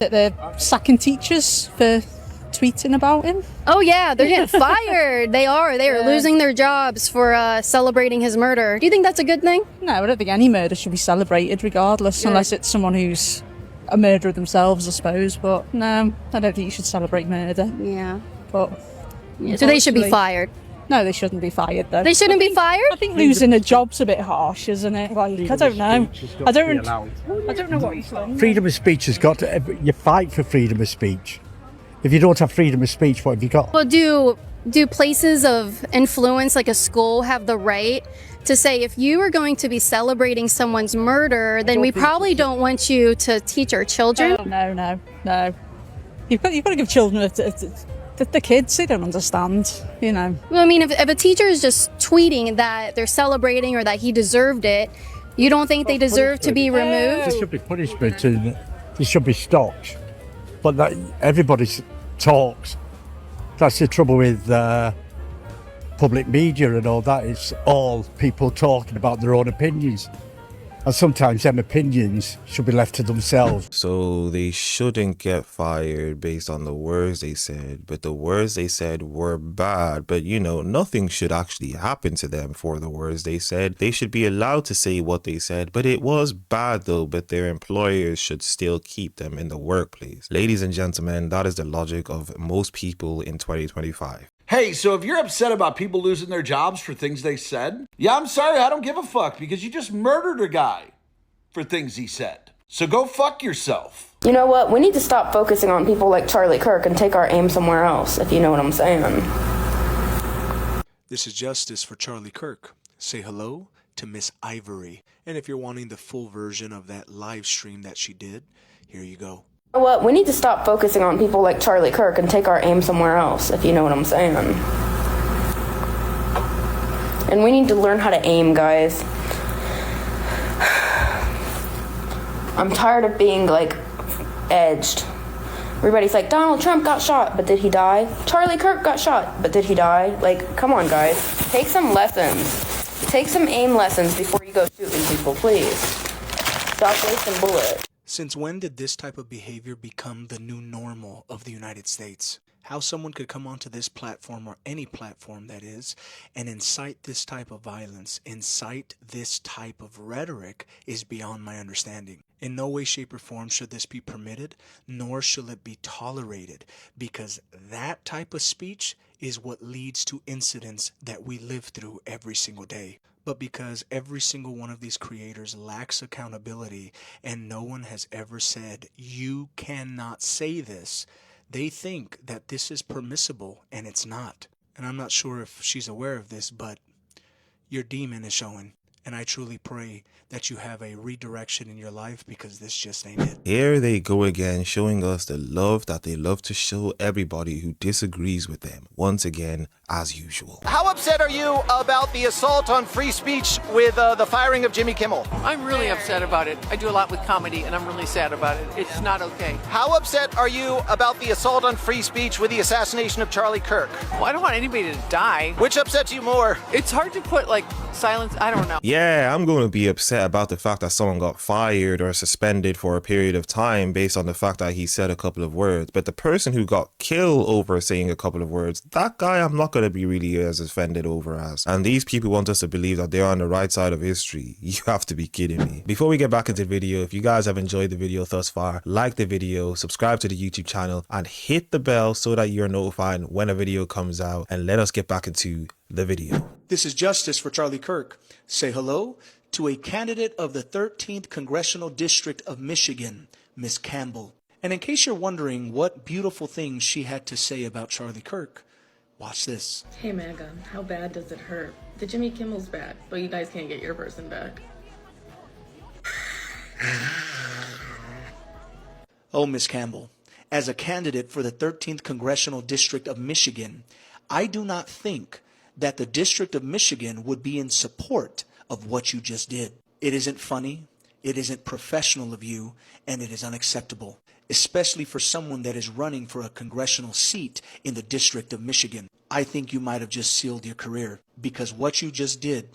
That they're sacking teachers for tweeting about him. Oh yeah, they're getting fired. They are losing their jobs for celebrating his murder. Do you think that's a good thing? No, I don't think any murder should be celebrated regardless, unless it's someone who's a murderer themselves, I suppose. But no, I don't think you should celebrate murder. Yeah. But So they should be fired. No, they shouldn't be fired though. They shouldn't be fired? I think losing a job's a bit harsh, isn't it? Like, I don't know. I don't know what he's saying. Freedom of speech has got to, you fight for freedom of speech. If you don't have freedom of speech, what have you got? Well, do places of influence like a school have the right to say, if you are going to be celebrating someone's murder, then we probably don't want you to teach our children? Oh, no. You've got to give children the kids, they don't understand, you know. Well, I mean, if a teacher is just tweeting that they're celebrating or that he deserved it, you don't think they deserve to be removed? There should be punishment and they should be stopped. But that, everybody talks. That's the trouble with public media and all that. It's all people talking about their own opinions. And sometimes them opinions should be left to themselves. So they shouldn't get fired based on the words they said, but the words they said were bad. But you know, nothing should actually happen to them for the words they said. They should be allowed to say what they said, but it was bad though, but their employers should still keep them in the workplace. Ladies and gentlemen, that is the logic of most people in 2025. Hey, so if you're upset about people losing their jobs for things they said, yeah, I'm sorry, I don't give a fuck, because you just murdered a guy for things he said. So go fuck yourself. You know what? We need to stop focusing on people like Charlie Kirk and take our aim somewhere else, if you know what I'm saying. This is Justice for Charlie Kirk. Say hello to Miss Ivory. And if you're wanting the full version of that live stream that she did, here you go. You know what? We need to stop focusing on people like Charlie Kirk and take our aim somewhere else, if you know what I'm saying. And we need to learn how to aim, guys. I'm tired of being, like, edged. Everybody's like, Donald Trump got shot, but did he die? Charlie Kirk got shot, but did he die? Like, come on, guys. Take some lessons. Take some aim lessons before you go shooting people, please. Stop wasting bullets. Since when did this type of behavior become the new normal of the United States? How someone could come onto this platform, or any platform that is, and incite this type of violence, incite this type of rhetoric, is beyond my understanding. In no way, shape, or form should this be permitted, nor shall it be tolerated, because that type of speech is what leads to incidents that we live through every single day. But because every single one of these creators lacks accountability and no one has ever said, you cannot say this, they think that this is permissible, and it's not. And I'm not sure if she's aware of this, but your demon is showing. And I truly pray that you have a redirection in your life, because this just ain't it. Here they go again, showing us the love that they love to show everybody who disagrees with them. Once again, as usual. How upset are you about the assault on free speech with the firing of Jimmy Kimmel? I'm really upset about it. I do a lot with comedy, and I'm really sad about it. It's not okay. How upset are you about the assault on free speech with the assassination of Charlie Kirk? Well, I don't want anybody to die. Which upsets you more? It's hard to put, like, silence. I don't know. Yeah, I'm going to be upset about the fact that someone got fired or suspended for a period of time based on the fact that he said a couple of words. But the person who got killed over saying a couple of words, that guy I'm not going to be really as offended over as. And these people want us to believe that they're on the right side of history. You have to be kidding me. Before we get back into the video, if you guys have enjoyed the video thus far, like the video, subscribe to the YouTube channel, and hit the bell so that you're notified when a video comes out. And let us get back into the video. This is Justice for Charlie Kirk. Say hello to a candidate of the 13th Congressional District of Michigan, Miss Campbell. And in case you're wondering what beautiful things she had to say about Charlie Kirk, watch this. Hey Megan, how bad does it hurt? The Jimmy Kimmel's bad, but you guys can't get your person back. Oh, Miss Campbell, as a candidate for the 13th Congressional District of Michigan, I do not think that the District of Michigan would be in support of what you just did. It isn't funny, it isn't professional of you, and it is unacceptable, especially for someone that is running for a congressional seat in the District of Michigan. I think you might have just sealed your career, because what you just did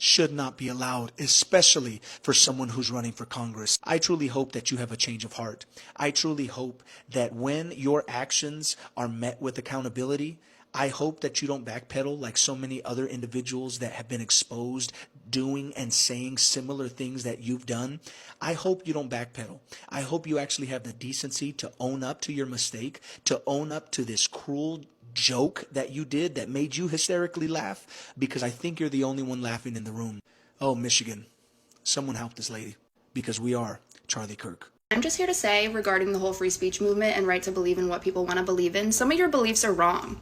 should not be allowed, especially for someone who's running for Congress. I truly hope that you have a change of heart. I truly hope that when your actions are met with accountability, I hope that you don't backpedal like so many other individuals that have been exposed doing and saying similar things that you've done. I hope you don't backpedal. I hope you actually have the decency to own up to your mistake, to own up to this cruel joke that you did that made you hysterically laugh, because I think you're the only one laughing in the room. Oh, Michigan, someone help this lady, because we are Charlie Kirk. I'm just here to say, regarding the whole free speech movement and right to believe in what people want to believe in, some of your beliefs are wrong.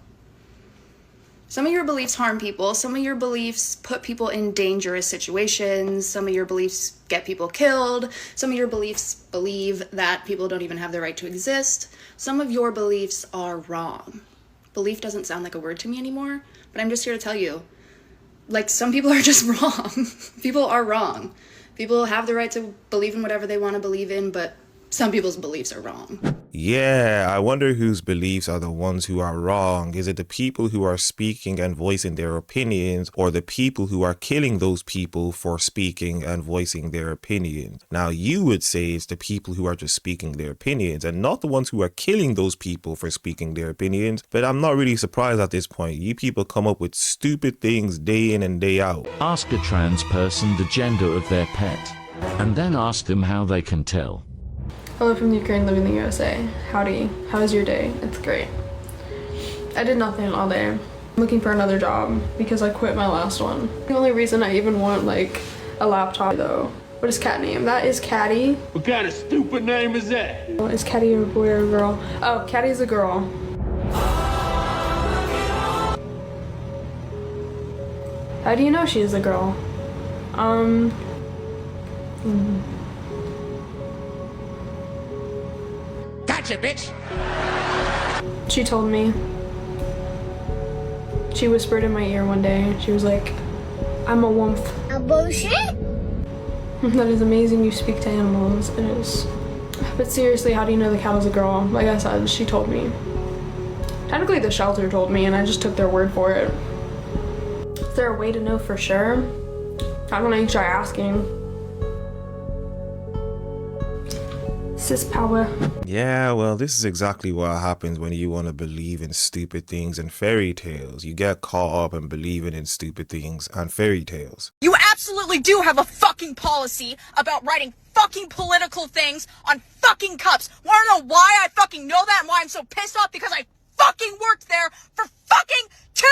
Some of your beliefs harm people. Some of your beliefs put people in dangerous situations. Some of your beliefs get people killed. Some of your beliefs believe that people don't even have the right to exist. Some of your beliefs are wrong. Belief doesn't sound like a word to me anymore, but I'm just here to tell you, like, some people are just wrong. People are wrong. People have the right to believe in whatever they want to believe in, but some people's beliefs are wrong. Yeah, I wonder whose beliefs are the ones who are wrong. Is it the people who are speaking and voicing their opinions, or the people who are killing those people for speaking and voicing their opinions? Now, you would say it's the people who are just speaking their opinions and not the ones who are killing those people for speaking their opinions. But I'm not really surprised at this point. You people come up with stupid things day in and day out. Ask a trans person the gender of their pet, and then ask them how they can tell. Hello from Ukraine, living in the USA. Howdy, how was your day? It's great. I did nothing all day. I'm looking for another job because I quit my last one. The only reason I even want like a laptop though. What is cat name? That is Caddy. What kind of stupid name is that? Is Caddy a boy or a girl? Oh, Caddy's a girl. How do you know she is a girl? Gotcha, bitch! She told me. She whispered in my ear one day. She was like, I'm a wolf. A bullshit? That is amazing you speak to animals. It is. But seriously, how do you know the cat is a girl? Like I said, she told me. Technically the shelter told me and I just took their word for it. Is there a way to know for sure? I don't know, you try asking. Cis power. Yeah, well, this is exactly what happens when you want to believe in stupid things and fairy tales. You get caught up in believing in stupid things and fairy tales. You absolutely do have a fucking policy about writing fucking political things on fucking cups. Wanna know why I fucking know that and why I'm so pissed off? Because I fucking worked there for fucking 2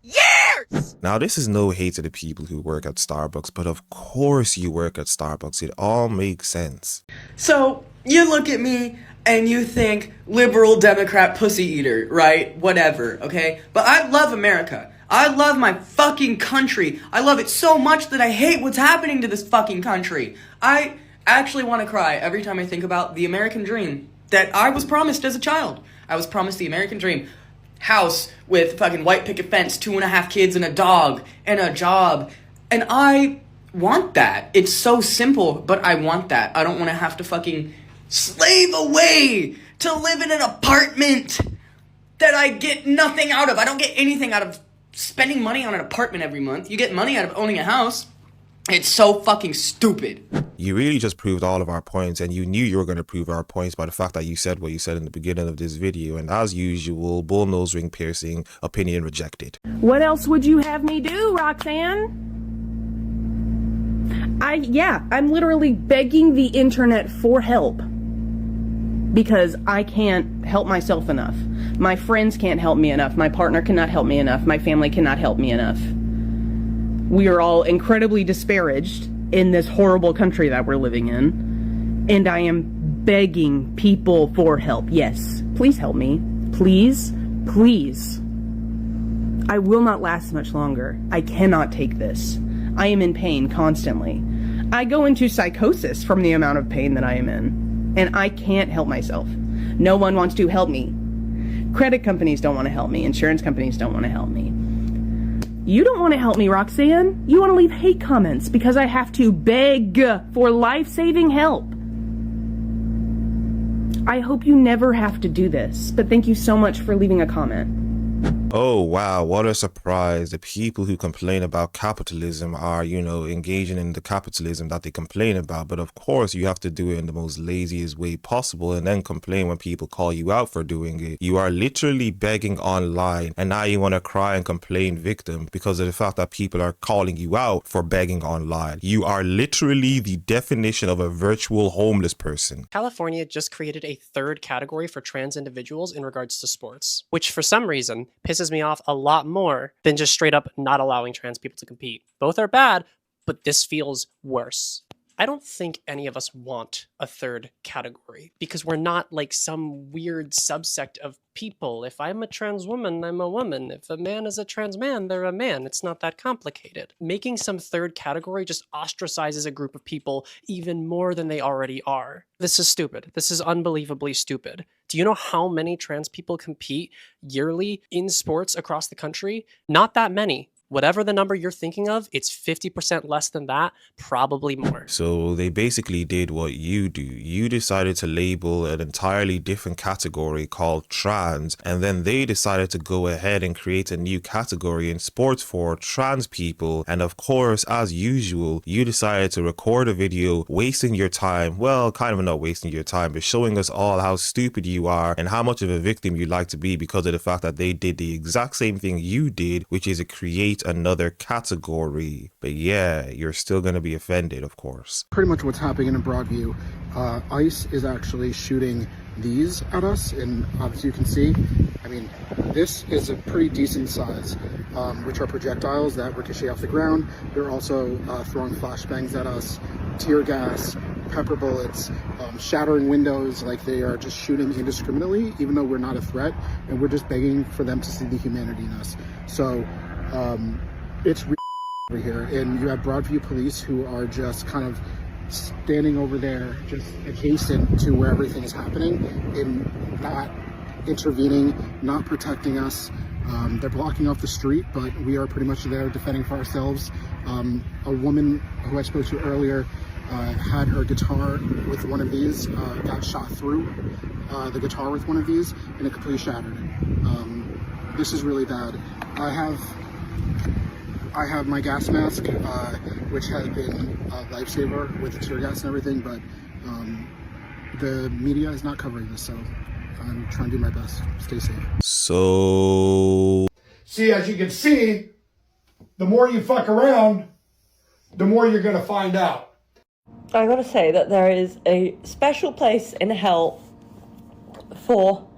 years! Now, this is no hate to the people who work at Starbucks, but of course you work at Starbucks. It all makes sense. So, you look at me and you think liberal Democrat pussy eater, right? Whatever, okay? But I love America. I love my fucking country. I love it so much that I hate what's happening to this fucking country. I actually want to cry every time I think about the American dream that I was promised as a child. I was promised the American dream. House with fucking white picket fence, 2.5 kids and a dog and a job. And I want that. It's so simple, but I want that. I don't want to have to fucking slave away to live in an apartment that I get nothing out of. I don't get anything out of spending money on an apartment every month. You get money out of owning a house. It's so fucking stupid. You really just proved all of our points, and you knew you were going to prove our points by the fact that you said what you said in the beginning of this video. And as usual, bull nose ring piercing, opinion rejected. What else would you have me do, Roxanne? I'm literally begging the internet for help. Because I can't help myself enough. My friends can't help me enough. My partner cannot help me enough. My family cannot help me enough. We are all incredibly disparaged in this horrible country that we're living in. And I am begging people for help. Yes, please help me. Please, please. I will not last much longer. I cannot take this. I am in pain constantly. I go into psychosis from the amount of pain that I am in. And I can't help myself. No one wants to help me. Credit companies don't want to help me. Insurance companies don't want to help me. You don't want to help me, Roxanne. You want to leave hate comments because I have to beg for life-saving help. I hope you never have to do this, but thank you so much for leaving a comment. Oh wow, what a surprise. The people who complain about capitalism are, you know, engaging in the capitalism that they complain about. But of course, you have to do it in the most laziest way possible and then complain when people call you out for doing it. You are literally begging online, and now you want to cry and complain victim because of the fact that people are calling you out for begging online. You are literally the definition of a virtual homeless person. California just created a third category for trans individuals in regards to sports, which for some reason pisses me off a lot more than just straight up not allowing trans people to compete. Both are bad, but this feels worse. I don't think any of us want a third category because we're not like some weird subsect of people. If I'm a trans woman, I'm a woman. If a man is a trans man, they're a man. It's not that complicated. Making some third category just ostracizes a group of people even more than they already are. This is stupid. This is unbelievably stupid. Do you know how many trans people compete yearly in sports across the country? Not that many. Whatever the number you're thinking of, it's 50% less than that, probably more. So they basically did what you do. You decided to label an entirely different category called trans, and then they decided to go ahead and create a new category in sports for trans people. And of course, as usual, you decided to record a video wasting your time. Well, kind of not wasting your time, but showing us all how stupid you are and how much of a victim you like to be because of the fact that they did the exact same thing you did, which is to create another category. But yeah, you're still going to be offended, of course. Pretty much what's happening in Broadview, ICE is actually shooting these at us, and obviously you can see, I mean, this is a pretty decent size, which are projectiles that ricochet off the ground. They're also throwing flashbangs at us, tear gas, pepper bullets, shattering windows. Like, they are just shooting indiscriminately, even though we're not a threat, and we're just begging for them to see the humanity in us. So it's over here, and you have Broadview police who are just kind of standing over there, just adjacent to where everything is happening, and not intervening, not protecting us. They're blocking off the street, but we are pretty much there defending for ourselves. A woman who I spoke to earlier had her guitar with one of these, got shot through the guitar with one of these, and it completely shattered. This is really bad. I have my gas mask, which has been a lifesaver with the tear gas and everything, but the media is not covering this, so I'm trying to do my best. Stay safe. So... See, as you can see, the more you fuck around, the more you're going to find out. I gotta say that there is a special place in hell for,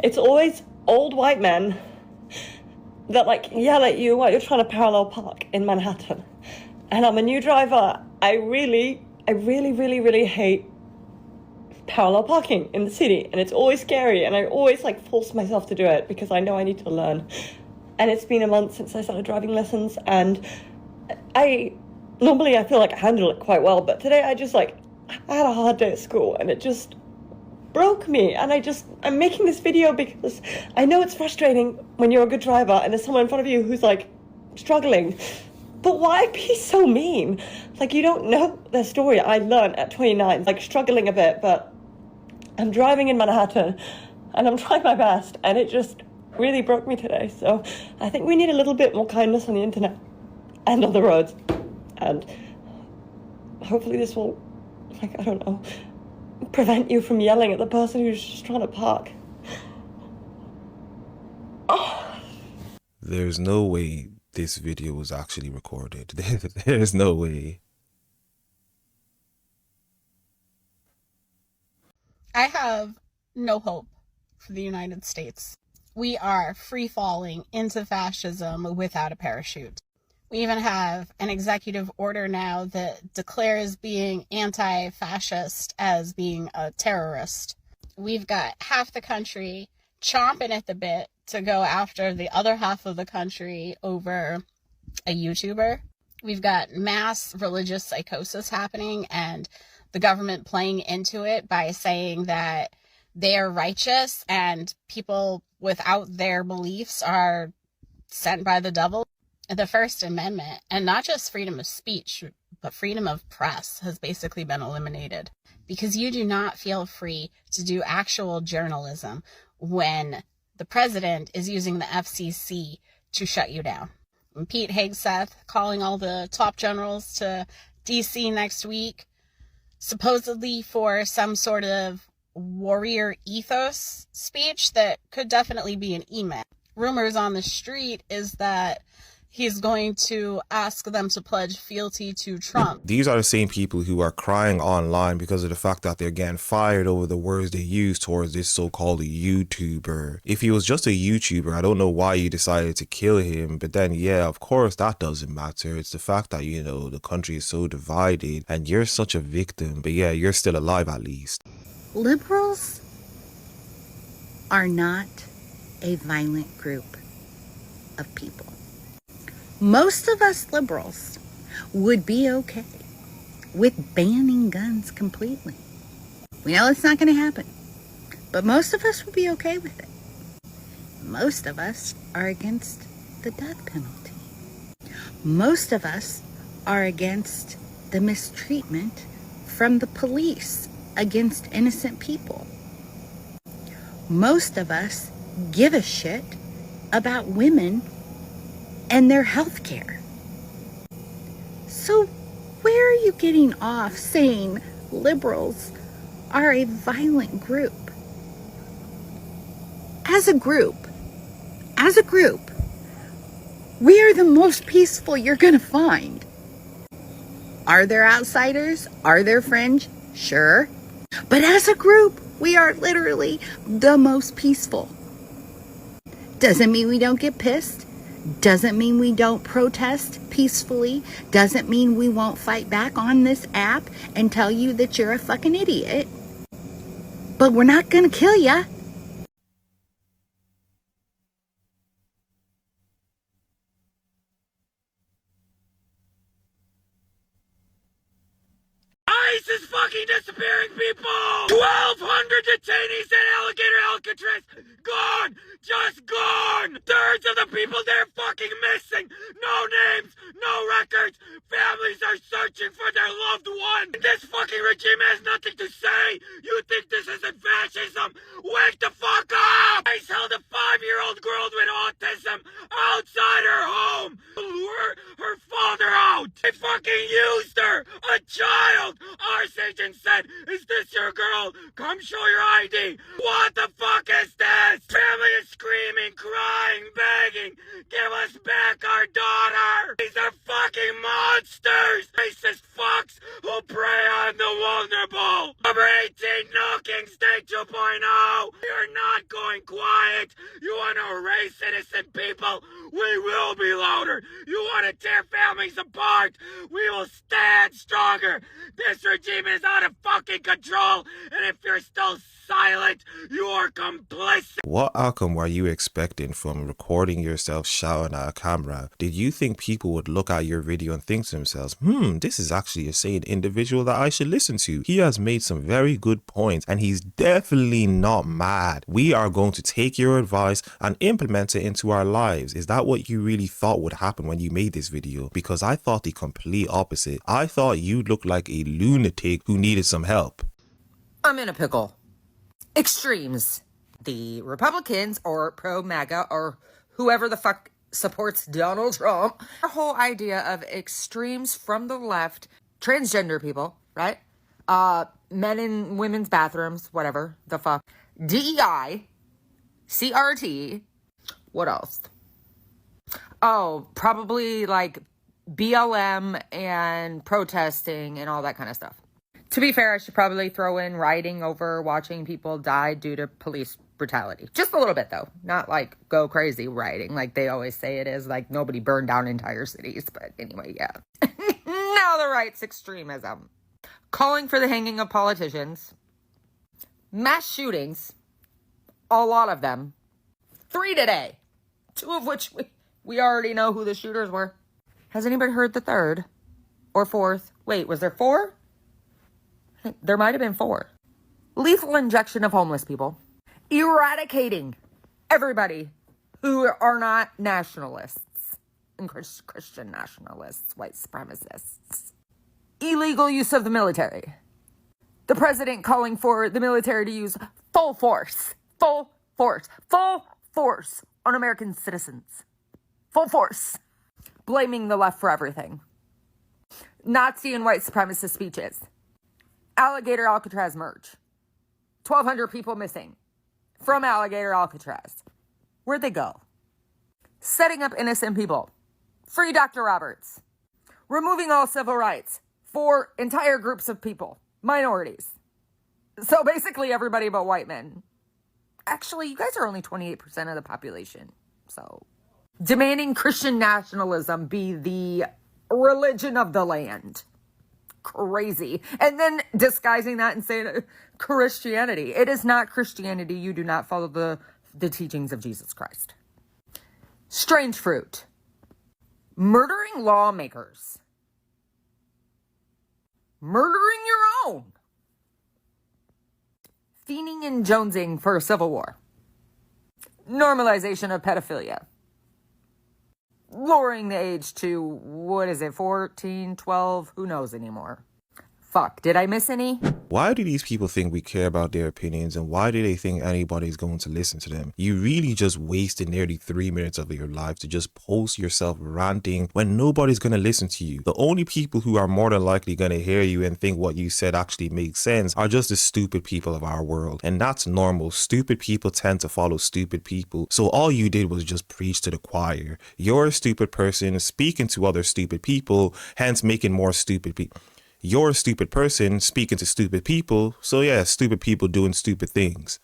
it's always old white men that like yell at you while you're trying to parallel park in Manhattan. And I'm a new driver. I really hate parallel parking in the city, and it's always scary, and I always like force myself to do it because I know I need to learn. And it's been a month since I started driving lessons, and normally I feel like I handle it quite well, but today I had a hard day at school, and it just broke me. And I'm making this video because I know it's frustrating when you're a good driver and there's someone in front of you who's like struggling, but why be so mean? Like, you don't know their story. I learned at 29, like struggling a bit, but I'm driving in Manhattan and I'm trying my best, and it just really broke me today. So I think we need a little bit more kindness on the internet and on the roads, and hopefully this will, like, I don't know, prevent you from yelling at the person who's just trying to park. Oh. There's no way this video was actually recorded. There's no way. I have no hope for the United States. We are free-falling into fascism without a parachute. We even have an executive order now that declares being anti-fascist as being a terrorist. We've got half the country chomping at the bit to go after the other half of the country over a YouTuber. We've got mass religious psychosis happening, and the government playing into it by saying that they are righteous and people without their beliefs are sent by the devil. The First Amendment, and not just freedom of speech, but freedom of press, has basically been eliminated because you do not feel free to do actual journalism when the president is using the FCC to shut you down. And Pete Hegseth calling all the top generals to DC next week, supposedly for some sort of warrior ethos speech that could definitely be an email. Rumors on the street is that he's going to ask them to pledge fealty to Trump. These are the same people who are crying online because of the fact that they're getting fired over the words they use towards this so-called YouTuber. If he was just a YouTuber, I don't know why you decided to kill him, but then yeah, of course that doesn't matter. It's the fact that, you know, the country is so divided and you're such a victim, but yeah, you're still alive at least. Liberals are not a violent group of people. Most of us liberals would be okay with banning guns completely. We know it's not going to happen, but most of us would be okay with it. Most of us are against the death penalty. Most of us are against the mistreatment from the police against innocent people. Most of us give a shit about women and their health care. So where are you getting off saying liberals are a violent group? As a group, we are the most peaceful you're gonna find. Are there outsiders? Are there fringe? Sure. But as a group, we are literally the most peaceful. Doesn't mean we don't get pissed. Doesn't mean we don't protest peacefully. Doesn't mean we won't fight back on this app and tell you that you're a fucking idiot. But we're not gonna kill ya. ICE is fucking disappearing people! 1,200 detainees at Alligator Alcatraz! Gone! Just gone! Thirds of the people they're fucking missing! No names! No records! Families are searching for their loved one! This fucking regime has nothing to say! You think this isn't fascism? Wake the fuck up! ICE held a 5-year-old girl with autism outside her home! Lure her father out! They fucking used her! A child! Our agent said, "Is this your girl? Come show your ID." What the fuck is this? Family is screaming, crying, begging. Give us back our daughter. These are fucking monsters. Racist fucks who prey on the vulnerable. Number 18, knocking state 2.0. You're not going quiet. You want to erase innocent people? We will be louder. You want to tear families apart? We will stand stronger. This regime is out of fucking control, and if you're still silent, you are complicit. What outcome were you expecting from recording yourself shouting at a camera? Did you think people would look at your video and think to themselves, this is actually a sane individual that I should listen to. He has made some very good points and he's definitely not mad. We are going to take your advice and implement it into our lives. Is that what you really thought would happen when you made this video? Because I thought the complete opposite. I thought you looked like a lunatic who needed some help. I'm in a pickle. Extremes. The Republicans or pro-MAGA or whoever the fuck supports Donald Trump. The whole idea of extremes from the left, transgender people, right? Men in women's bathrooms, whatever the fuck. DEI, CRT, what else? Oh, probably like BLM and protesting and all that kind of stuff. To be fair, I should probably throw in rioting over watching people die due to police brutality. Just a little bit, though. Not like go crazy rioting like they always say it is. Like nobody burned down entire cities. But anyway, yeah. Now the right's extremism. Calling for the hanging of politicians. Mass shootings. A lot of them. 3 today. 2 of which we already know who the shooters were. Has anybody heard the 3rd? Or 4th? Wait, was there 4? There might have been 4. Lethal injection of homeless people. Eradicating everybody who are not nationalists and Christian nationalists, white supremacists. Illegal use of the military. The president calling for the military to use full force. Full force. Full force on American citizens. Full force. Blaming the left for everything. Nazi and white supremacist speeches. Alligator Alcatraz merge. 1,200 people missing from Alligator Alcatraz. Where'd they go? Setting up innocent people. Free Dr. Roberts. Removing all civil rights for entire groups of people. Minorities. So basically everybody but white men. Actually, you guys are only 28% of the population. So, demanding Christian nationalism be the religion of the land. Crazy. And then disguising that and saying Christianity. It is not Christianity. You do not follow the teachings of Jesus Christ. Strange fruit. Murdering lawmakers. Murdering your own. Fiending and jonesing for a civil war. Normalization of pedophilia. Lowering the age to, 14, 12, who knows anymore. Fuck, did I miss any? Why do these people think we care about their opinions, and why do they think anybody's going to listen to them? You really just wasted nearly 3 minutes of your life to just post yourself ranting when nobody's going to listen to you. The only people who are more than likely going to hear you and think what you said actually makes sense are just the stupid people of our world. And that's normal. Stupid people tend to follow stupid people. So all you did was just preach to the choir. You're a stupid person speaking to other stupid people, hence making more stupid people. You're a stupid person speaking to stupid people, so yeah, stupid people doing stupid things.